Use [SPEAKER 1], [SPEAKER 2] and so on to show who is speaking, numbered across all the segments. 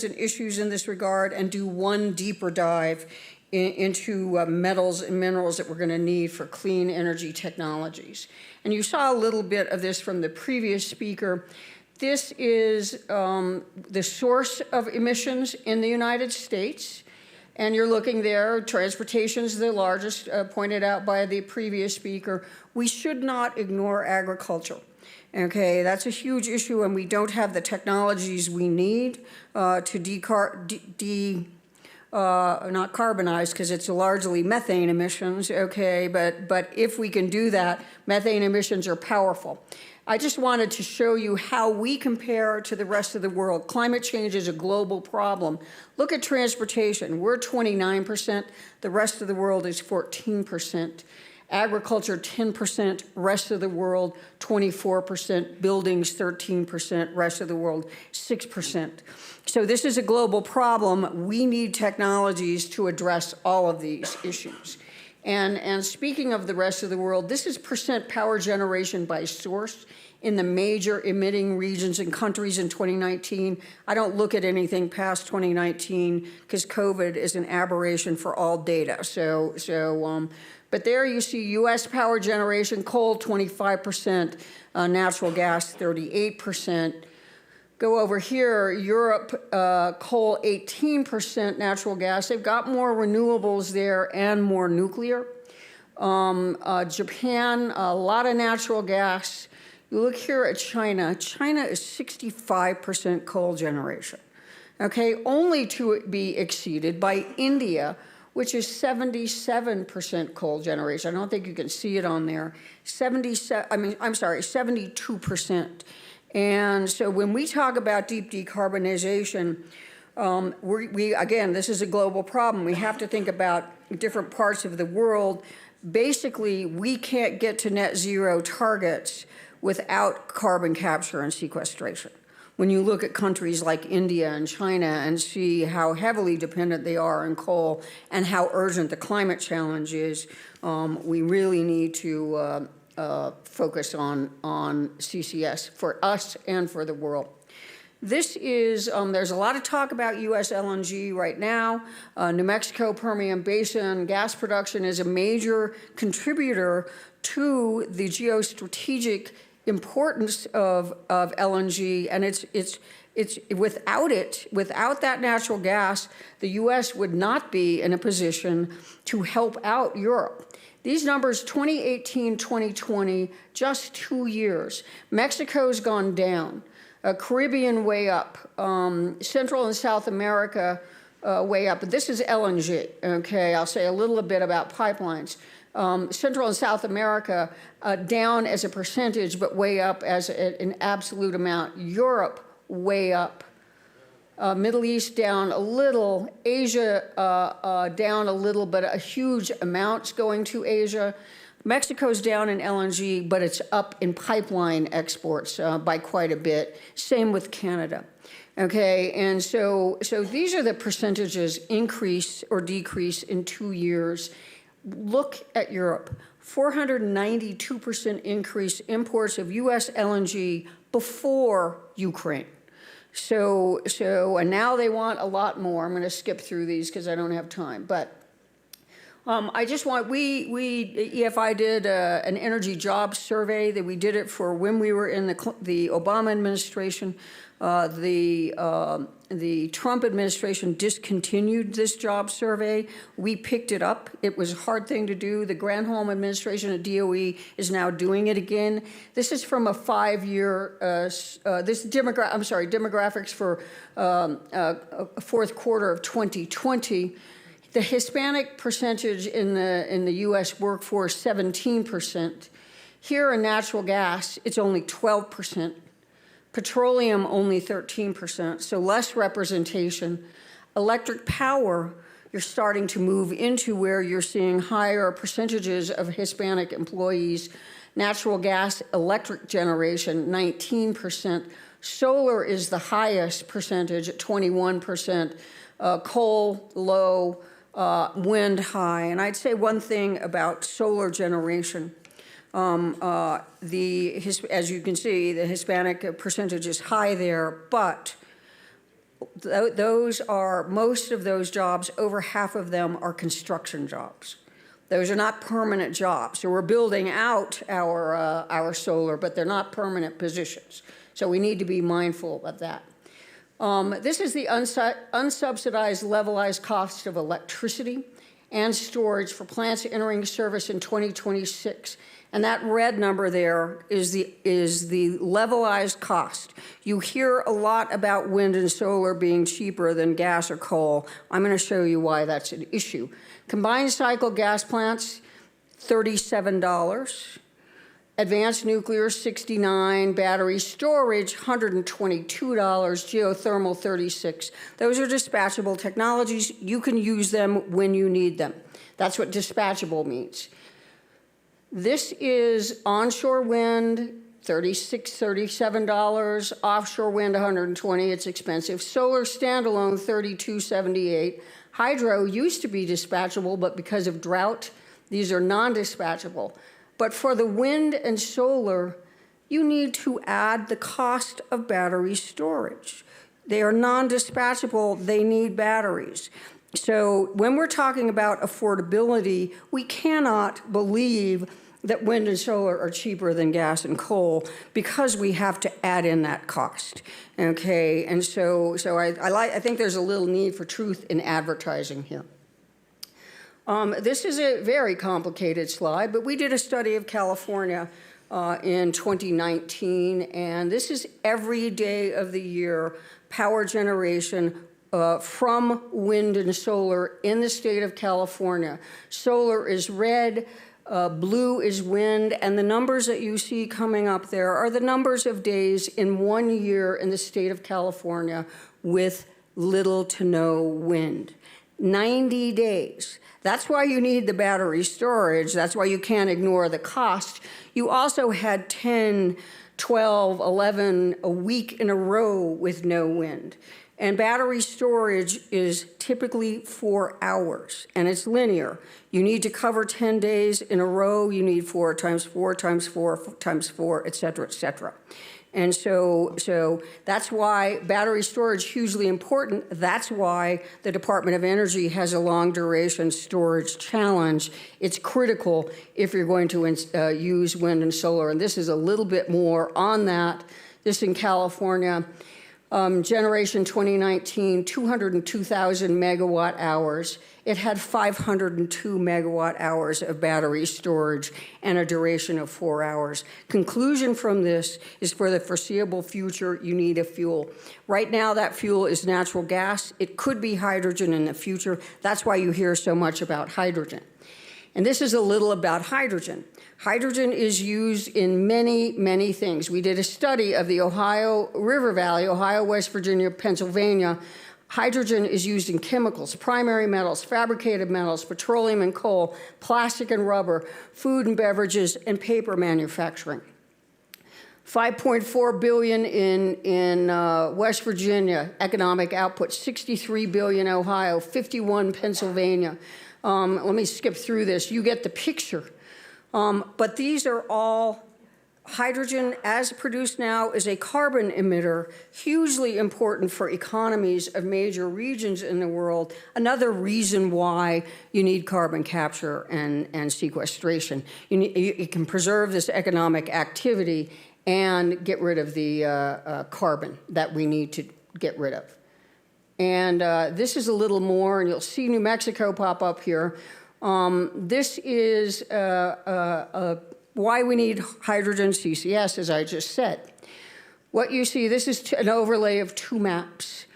[SPEAKER 1] and issues in this regard and do one deeper dive into metals and minerals that we're going to need for clean energy technologies. And you saw a little bit of this from the previous speaker. This is the source of emissions in the United States. And you're looking there, transportation is the largest, pointed out by the previous speaker. We should not ignore agriculture. Okay, that's a huge issue, and we don't have the technologies we need to not carbonize, because it's largely methane emissions, okay, but if we can do that, methane emissions are powerful. I just wanted to show you how we compare to the rest of the world. Climate change is a global problem. Look at transportation. We're 29%. The rest of the world is 14%. Agriculture, 10%. Rest of the world, 24%. Buildings, 13%. Rest of the world, 6%. So this is a global problem. We need technologies to address all of these issues. And speaking of the rest of the world, this is percent power generation by source in the major emitting regions and countries in 2019. I don't look at anything past 2019 because COVID is an aberration for all data. But there you see U.S. power generation, coal 25%, natural gas 38%. Go over here, Europe, coal 18%, natural gas. They've got more renewables there and more nuclear. Japan, a lot of natural gas. You look here at China. China is 65% coal generation, okay? Only to be exceeded by India, which is 77% coal generation. I don't think you can see it on there. 72%. And so when we talk about deep decarbonization, again, this is a global problem. We have to think about different parts of the world. Basically, we can't get to net zero targets without carbon capture and sequestration. When you look at countries like India and China and see how heavily dependent they are on coal and how urgent the climate challenge is, we really need to focus on CCS for us and for the world. This is, there's a lot of talk about U.S. LNG right now. New Mexico, Permian Basin, gas production is a major contributor to the geostrategic importance of LNG, and it's without that natural gas, the U.S. would not be in a position to help out Europe. These numbers, 2018, 2020, just 2 years. Mexico's gone down, Caribbean way up, Central and South America way up. But this is LNG, okay? I'll say a little bit about pipelines. Central and South America down as a percentage, but way up as an absolute amount. Europe way up. Middle East down a little, Asia down a little, but a huge amounts going to Asia. Mexico's down in LNG, but it's up in pipeline exports by quite a bit. Same with Canada. Okay, and so these are the percentages increase or decrease in 2 years. Look at Europe, 492% increase imports of U.S. LNG before Ukraine. And now they want a lot more. I'm going to skip through these because I don't have time. But I just want, EFI did an energy jobs survey that we did it for when we were in the Obama administration. The Trump administration discontinued this job survey. We picked it up. It was a hard thing to do. The Granholm administration at DOE is now doing it again. This is from a 5-year, demographics for fourth quarter of 2020. The Hispanic percentage in the U.S. workforce, 17%. Here in natural gas, it's only 12%. Petroleum, only 13%, so less representation. Electric power, you're starting to move into where you're seeing higher percentages of Hispanic employees. Natural gas, electric generation, 19%. Solar is the highest percentage at 21%. Coal, low. Wind, high. And I'd say one thing about solar generation. As you can see, the Hispanic percentage is high there, but those are, most of those jobs, over half of them are construction jobs. Those are not permanent jobs. So we're building out our solar, but they're not permanent positions. So we need to be mindful of that. This is the unsubsidized levelized cost of electricity and storage for plants entering service in 2026. And that red number there is the levelized cost. You hear a lot about wind and solar being cheaper than gas or coal. I'm going to show you why that's an issue. Combined cycle gas plants, $37. Advanced nuclear, $69. Battery storage, $122. Geothermal, $36. Those are dispatchable technologies. You can use them when you need them. That's what dispatchable means. This is onshore wind, $36, $37. Offshore wind, $120. It's expensive. Solar standalone, $32.78. Hydro used to be dispatchable, but because of drought, these are non-dispatchable. But for the wind and solar, you need to add the cost of battery storage. They are non-dispatchable, they need batteries. So when we're talking about affordability, we cannot believe that wind and solar are cheaper than gas and coal because we have to add in that cost, okay? And so I think there's a little need for truth in advertising here. This is a very complicated slide, but we did a study of California in 2019, and this is every day of the year power generation from wind and solar in the state of California. Solar is red, blue is wind, and the numbers that you see coming up there are the numbers of days in 1 year in the state of California with little to no wind. 90 days. That's why you need the battery storage. That's why you can't ignore the cost. You also had 10, 12, 11 a week in a row with no wind. And battery storage is typically 4 hours, and it's linear. You need to cover 10 days in a row. You need 4 times 4 times 4 times 4, et cetera, et cetera. And so that's why battery storage is hugely important. That's why the Department of Energy has a long duration storage challenge. It's critical if you're going to use wind and solar. And this is a little bit more on that. This in California. Generation 2019, 202,000 megawatt hours. It had 502 megawatt hours of battery storage and a duration of 4 hours. Conclusion from this is for the foreseeable future, you need a fuel. Right now, that fuel is natural gas. It could be hydrogen in the future. That's why you hear so much about hydrogen. And this is a little about hydrogen. Hydrogen is used in many, many things. We did a study of the Ohio River Valley, Ohio, West Virginia, Pennsylvania. Hydrogen is used in chemicals, primary metals, fabricated metals, petroleum and coal, plastic and rubber, food and beverages, and paper manufacturing. $5.4 billion in West Virginia, economic output, $63 billion Ohio, $51 Pennsylvania. Let me skip through this. You get the picture. But these are all, hydrogen as produced now is a carbon emitter, hugely important for economies of major regions in the world. Another reason why you need carbon capture and sequestration. You can preserve this economic activity and get rid of the carbon that we need to get rid of. And this is a little more, and you'll see New Mexico pop up here. This is why we need hydrogen CCS, as I just said. What you see, this is an overlay of 2 maps.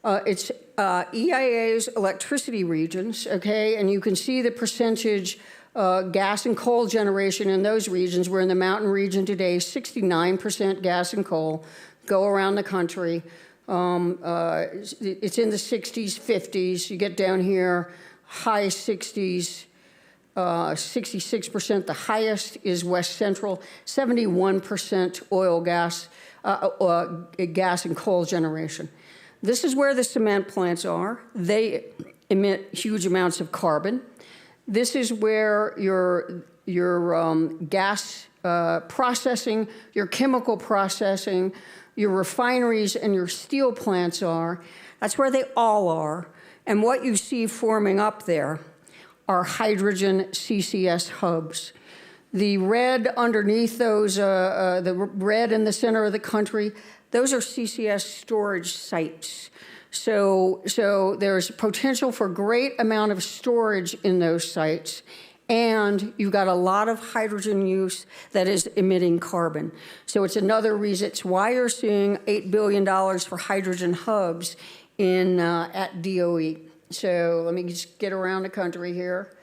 [SPEAKER 1] It's EIA's electricity regions, okay? And you can see the percentage gas and coal generation in those regions. We're in the mountain region today, 69% gas and coal, go around the country. It's in the 60s, 50s. You get down here, high 60s, 66%. The highest is West Central, 71% oil, gas, gas and coal generation. This is where the cement plants are. They emit huge amounts of carbon. This is where your gas processing, your chemical processing, your refineries and your steel plants are. That's where they all are. And what you see forming up there are hydrogen CCS hubs. The red underneath those, the red in the center of the country, those are CCS storage sites. So there's potential for great amount of storage in those sites, and you've got a lot of hydrogen use that is emitting carbon. So it's another reason, it's why you're seeing $8 billion for hydrogen hubs at DOE. So let me just get around the country here.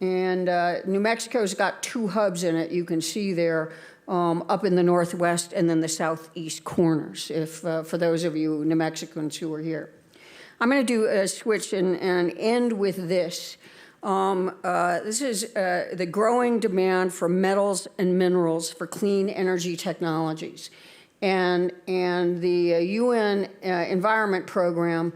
[SPEAKER 1] And New Mexico's got 2 hubs in it, you can see there, up in the northwest and then the southeast corners, if for those of you New Mexicans who are here. I'm going to do a switch and end with this. This is the growing demand for metals and minerals for clean energy technologies. And the UN Environment Program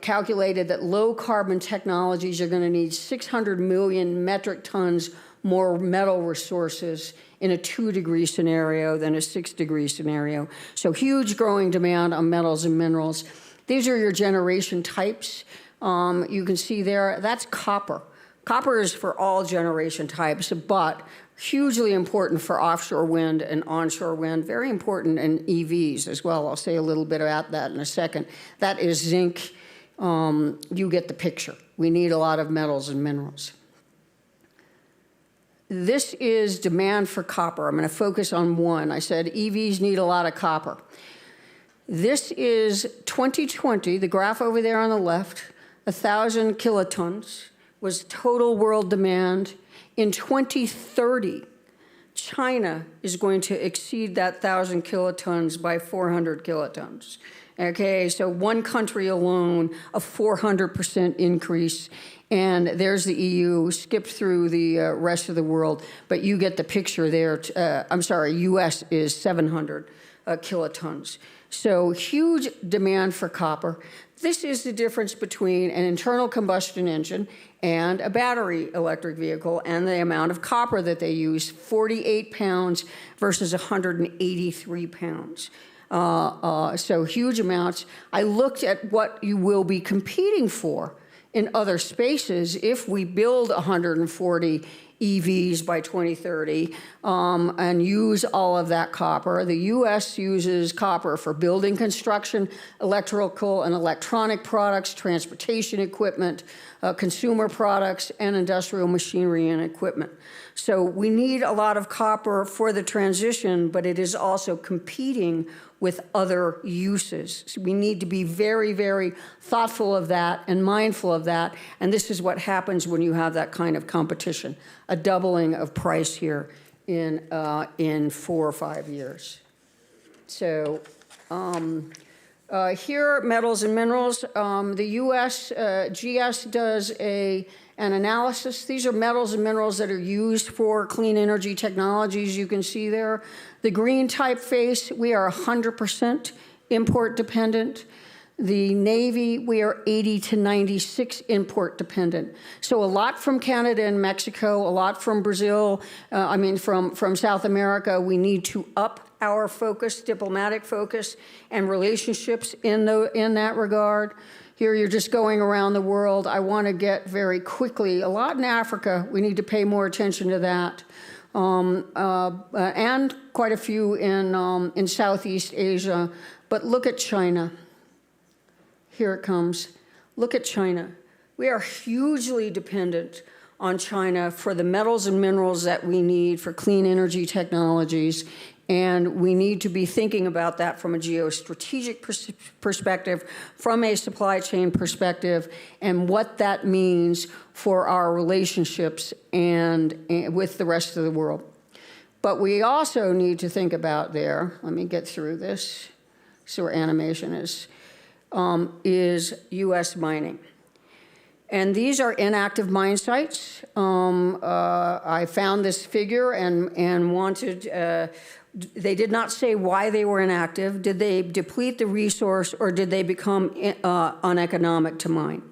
[SPEAKER 1] calculated that low carbon technologies are going to need 600 million metric tons more metal resources in a 2-degree scenario than a 6-degree scenario. So huge growing demand on metals and minerals. These are your generation types. You can see there, that's copper. Copper is for all generation types, but hugely important for offshore wind and onshore wind, very important in EVs as well. I'll say a little bit about that in a second. That is zinc. You get the picture. We need a lot of metals and minerals. This is demand for copper. I'm going to focus on one. I said EVs need a lot of copper. This is 2020, the graph over there on the left, 1,000 kilotons was total world demand. In 2030, China is going to exceed that 1,000 kilotons by 400 kilotons. Okay, so one country alone, a 400% increase. And there's the EU, skip through the rest of the world, but you get the picture there. I'm sorry, US is 700 kilotons. So huge demand for copper. This is the difference between an internal combustion engine and a battery electric vehicle and the amount of copper that they use, 48 pounds versus 183 pounds. So huge amounts. I looked at what you will be competing for in other spaces if we build 140 EVs by 2030 and use all of that copper. The U.S. uses copper for building construction, electrical and electronic products, transportation equipment, consumer products, and industrial machinery and equipment. So we need a lot of copper for the transition, but it is also competing with other uses. So we need to be very, very thoughtful of that and mindful of that. And this is what happens when you have that kind of competition, a doubling of price here in 4 or 5 years. So here, metals and minerals. The USGS does an analysis. These are metals and minerals that are used for clean energy technologies. You can see there. The green typeface, we are 100% import dependent. The Navy, we are 80 to 96 import dependent. So a lot from Canada and Mexico, a lot from Brazil, from South America. We need to up our focus, diplomatic focus, and relationships in that regard. Here you're just going around the world. I want to get very quickly, a lot in Africa, we need to pay more attention to that. And quite a few in Southeast Asia. But look at China. Here it comes. Look at China. We are hugely dependent on China for the metals and minerals that we need for clean energy technologies. And we need to be thinking about that from a geostrategic perspective, from a supply chain perspective, and what that means for our relationships and with the rest of the world. But we also need to think about there, let me get through this, so where animation is U.S. mining. And these are inactive mine sites. I found this figure and wanted, they did not say why they were inactive. Did they deplete the resource or did they become uneconomic to mine?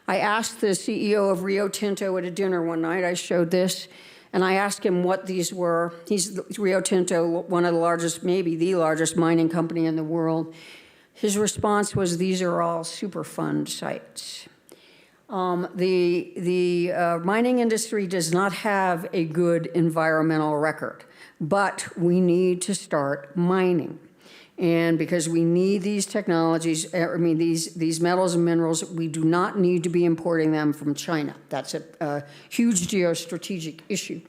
[SPEAKER 1] I asked the CEO of Rio Tinto at a dinner one night, I showed this, and I asked him what these were. He's Rio Tinto, one of the largest, maybe the largest mining company in the world. His response was, these are all Superfund sites. The mining industry does not have a good environmental record, but we need to start mining. And because we need these technologies, these metals and minerals, we do not need to be importing them from China. That's a huge geostrategic issue.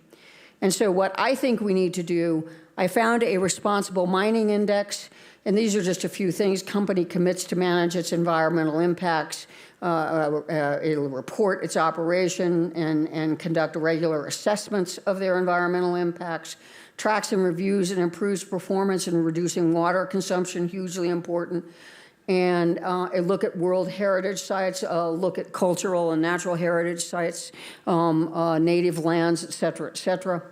[SPEAKER 1] And so what I think we need to do, I found a responsible mining index, and these are just a few things. Company commits to manage its environmental impacts. It'll report its operation and conduct regular assessments of their environmental impacts. Tracks and reviews and improves performance in reducing water consumption, hugely important. And look at World Heritage Sites, look at cultural and natural heritage sites, native lands, et cetera,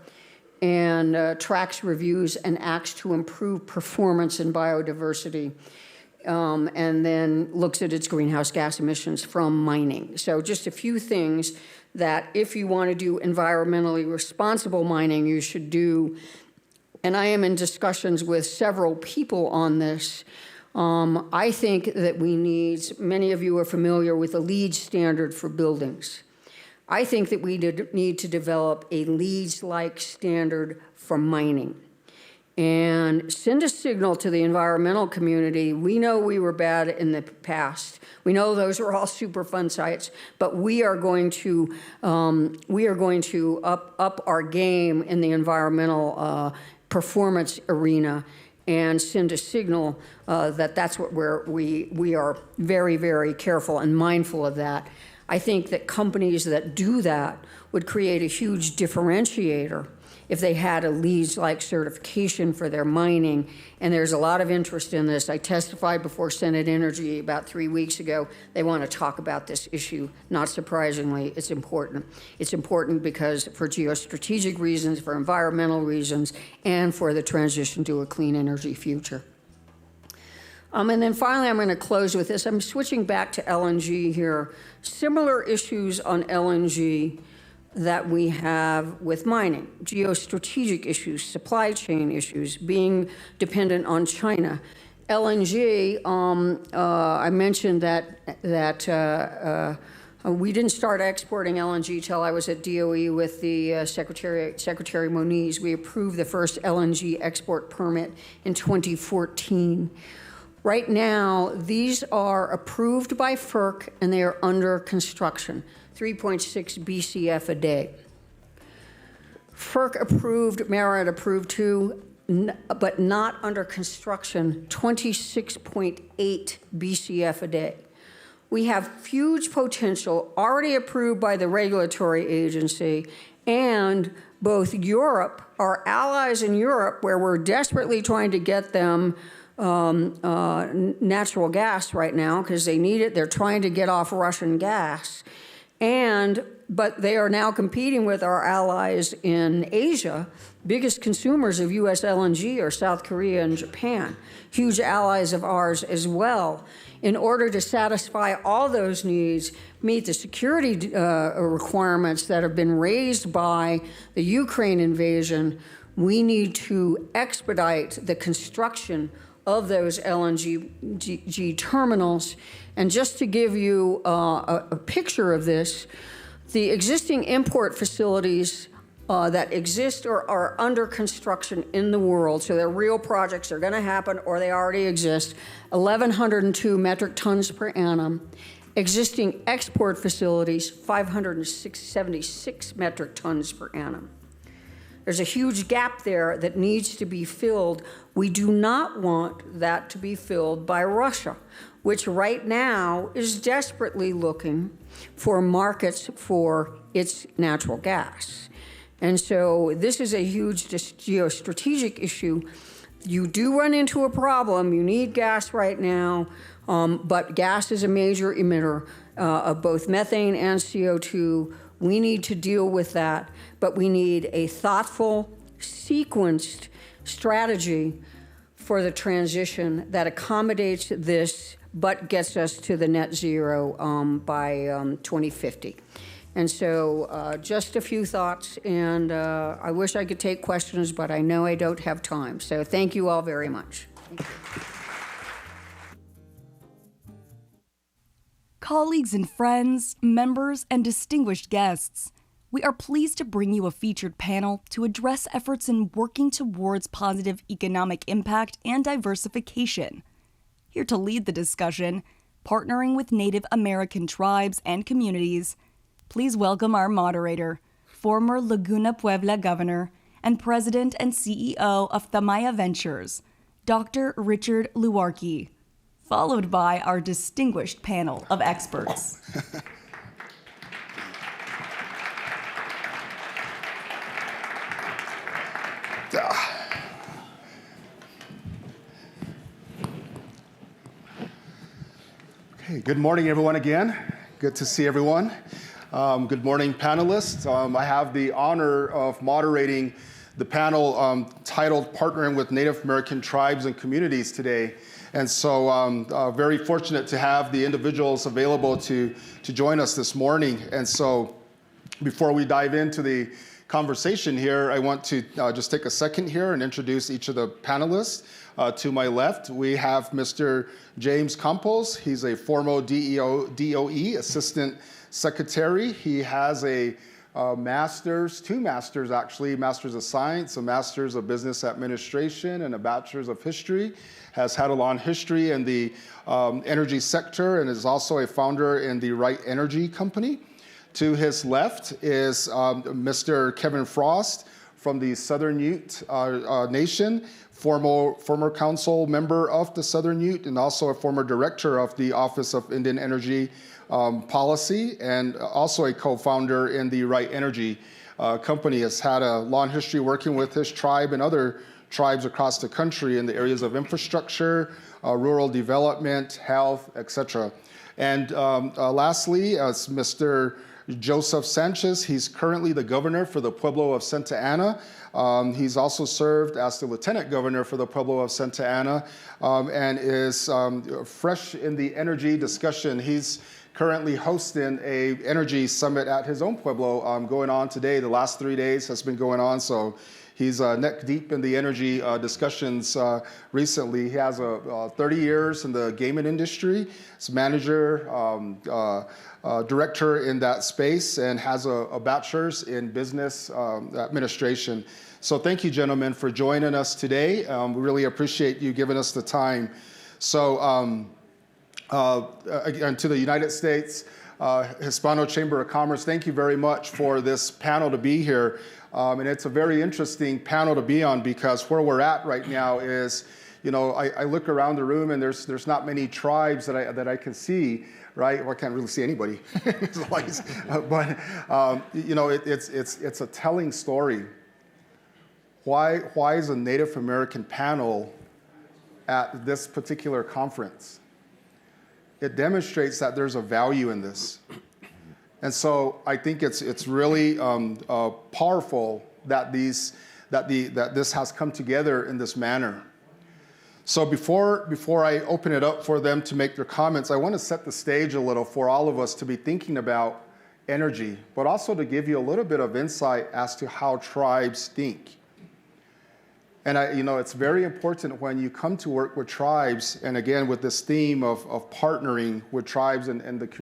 [SPEAKER 1] and tracks, reviews, and acts to improve performance and biodiversity, and then looks at its greenhouse gas emissions from mining. So just a few things that if you want to do environmentally responsible mining, you should do. And I am in discussions with several people on this. I think that we need, many of you are familiar with the LEED standard for buildings. I think that we need to develop a LEED-like standard for mining and send a signal to the environmental community. We know we were bad in the past. We know those are all Superfund sites, but we are going to up our game in the environmental performance arena and send a signal that that's what we are very, very careful and mindful of that. I think that companies that do that would create a huge differentiator if they had a LEED-like certification for their mining, and there's a lot of interest in this. I testified before Senate Energy about 3 weeks ago. They want to talk about this issue. Not surprisingly, it's important. It's important because for geostrategic reasons, for environmental reasons, and for the transition to a clean energy future. And then finally, I'm going to close with this. I'm switching back to LNG here. Similar issues on LNG that we have with mining, geostrategic issues, supply chain issues, being dependent on China. LNG, I mentioned that we didn't start exporting LNG till I was at DOE with the Secretary Moniz. We approved the first LNG export permit in 2014. Right now, these are approved by FERC and they are under construction. 3.6 BCF a day. FERC approved, Merit approved too, but not under construction, 26.8 BCF a day. We have huge potential already approved by the regulatory agency, and both Europe, our allies in Europe, where we're desperately trying to get them natural gas right now because they need it. They're trying to get off Russian gas. But they are now competing with our allies in Asia. Biggest consumers of U.S. LNG are South Korea and Japan, huge allies of ours as well. In order to satisfy all those needs, meet the security requirements that have been raised by the Ukraine invasion, we need to expedite the construction of those LNG terminals. And just to give you a picture of this, the existing import facilities that exist or are under construction in the world, so they're real projects, they're going to happen or they already exist, 1,102 metric tons per annum. Existing export facilities, 576 metric tons per annum. There's a huge gap there that needs to be filled. We do not want that to be filled by Russia, which right now is desperately looking for markets for its natural gas. And so this is a huge geostrategic issue. You do run into a problem. You need gas right now, but gas is a major emitter of both methane and CO2. We need to deal with that, but we need a thoughtful, sequenced strategy for the transition that accommodates this, but gets us to the net zero by 2050. And so just a few thoughts, and I wish I could take questions, but I know I don't have time. So thank you all very much.
[SPEAKER 2] colleagues and friends, members, and distinguished guests, we are pleased to bring you a featured panel to address efforts in working towards positive economic impact and diversification. Here to lead the discussion, partnering with Native American tribes and communities, please welcome our moderator, former Laguna Puebla Governor and President and CEO of Tamaya Ventures, Dr. Richard Luarkey, followed by our distinguished panel of experts.
[SPEAKER 3] Okay, good morning, everyone, again. Good to see everyone. Good morning, panelists. I have the honor of moderating the panel titled Partnering with Native American Tribes and Communities today. And so I'm very fortunate to have the individuals available to join us this morning. And so before we dive into the conversation here, I want to just take a second here and introduce each of the panelists. To my left, we have Mr. James Campos. He's a former DOE Assistant Secretary. He has a master's, two masters actually, Masters of Science, a Master's of Business Administration, and a Bachelor's of History. Has had a long history in the energy sector and is also a founder in the Right Energy Company. To his left is Mr. Kevin Frost from the Southern Ute Nation, former council member of the Southern Ute, and also a former director of the Office of Indian Energy Policy, and also a co-founder in the Right Energy Company. Has had a long history working with his tribe and other tribes across the country in the areas of infrastructure, rural development, health, etc. And lastly, Mr. Joseph Sanchez. He's currently the governor for the Pueblo of Santa Ana. He's also served as the lieutenant governor for the Pueblo of Santa Ana and is fresh in the energy discussion. He's currently hosting a energy summit at his own Pueblo going on today. The last 3 days has been going on, so he's neck deep in the energy discussions recently. He has 30 years in the gaming industry. He's manager, director in that space, and has a bachelor's in business administration. So thank you, gentlemen, for joining us today. We really appreciate you giving us the time. So again, to the United States Hispano Chamber of Commerce, thank you very much for this panel to be here. And it's a very interesting panel to be on because where we're at right now is, you know, I look around the room and there's not many tribes that I can see, right? Well, I can't really see anybody, but you know, it's a telling story. Why is a Native American panel at this particular conference? It demonstrates that there's a value in this. And so I think it's really powerful that this has come together in this manner. So before I open it up for them to make their comments, I want to set the stage a little for all of us to be thinking about energy, but also to give you a little bit of insight as to how tribes think. And you know, it's very important when you come to work with tribes, and again with this theme of partnering with tribes and the